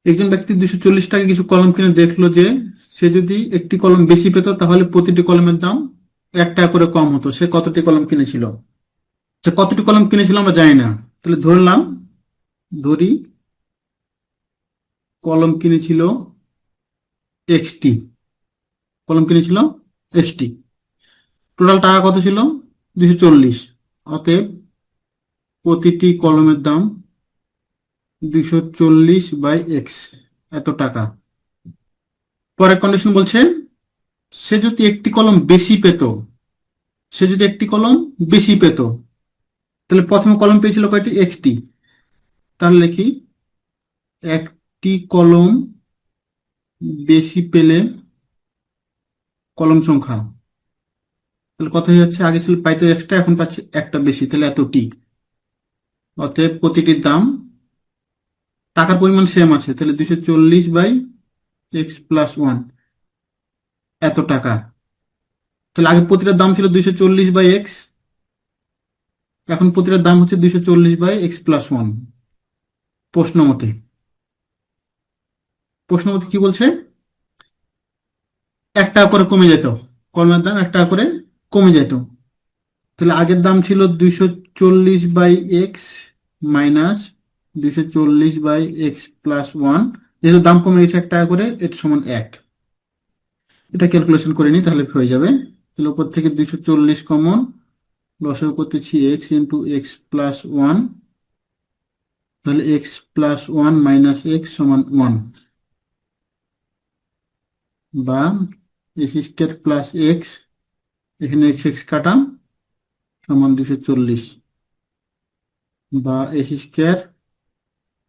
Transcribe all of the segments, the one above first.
একজন ব্যক্তি 240 টাকা কিছু কলম কিনে দেখলো যে সে যদি একটি কলম বেশি পেত তাহলে প্রতিটি কলমের দাম 1 টাকা করে কম হতো। সে কতটি কলম কিনেছিল? সে কতটি কলম কিনেছিল আমরা জানি না, তাহলে ধরলাম, ধরি কলম কিনেছিল এক্সটি, কলম কিনেছিল এক্সটি। টোটাল টাকা কত ছিল? 240। অতএব প্রতিটি কলমের দাম 240/x, এত টাকা। পরের কন্ডিশন বলছে সে যদি একটি কলম বেশি পেত, সে যদি একটি কলম বেশি পেত, তাহলে প্রথম কলম পেয়েছিল কয়টি? এক্সটি। তাহলে লিখি একটি কলম বেশি পেলে কলম সংখ্যা, তাহলে কত হয়ে যাচ্ছে? আগে ছিল পাইতো এক্সট্রা, এখন পাচ্ছি একটা বেশি, তাহলে এতটি। অতএব প্রতিটির দাম, টাকার পরিমাণ সেম আছে, তাহলে 240/x+1, এত টাকা। তাহলে আগে প্রতিটার দাম ছিল 240/x, এখন প্রতিটার দাম হচ্ছে 240/x+1। প্রশ্ন মতে, প্রশ্ন মতে কি বলছে? 1 টাকা করে কমে যেত, কলমের দাম 1 টাকা করে কমে যেত। তাহলে আগের দাম ছিল 240/x মাইনাস 240/x+1, যেহেতু দাম কমে গেছে 1 টাকা করে, এটা সমান 1। এটা ক্যালকুলেশন করে নিই, তাহলে হয়ে যাবে। তাহলে উপর থেকে 240 কমন, লসাগু করতেছি x × x+1, তাহলে x+1 - x সমান 1, বা x² + x, এখানে x কাটা, সমান 240, বা x²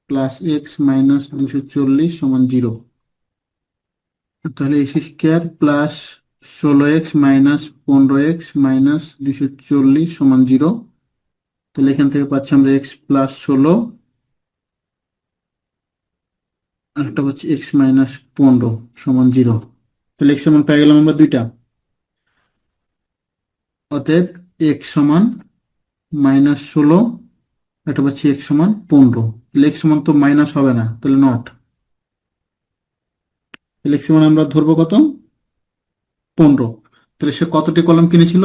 + x - 240 সমান 0। তাহলে x² + 16x - 15x - 240 সমান 0। তাহলে এখান থেকে পাচ্ছি আমরা x+16, আর একটা পাচ্ছি x - 15 সমান 0। তাহলে x সমান পেয়ে গেলাম আমরা দুইটা। অতএব x সমান -16, এটা পাচ্ছি x সমান 15। তাহলে x সমান তো মাইনাস হবে না, তাহলে নট। তাহলে x সমান আমরা ধরবো কত? 15। তাহলে সে কতটি কলম কিনেছিল?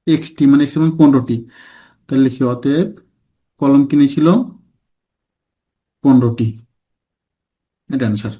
এক্সটি, মানে x সমান 15টি। তাহলে লিখি অতএব কলম কিনেছিল 15টি। এটা অ্যান্সার।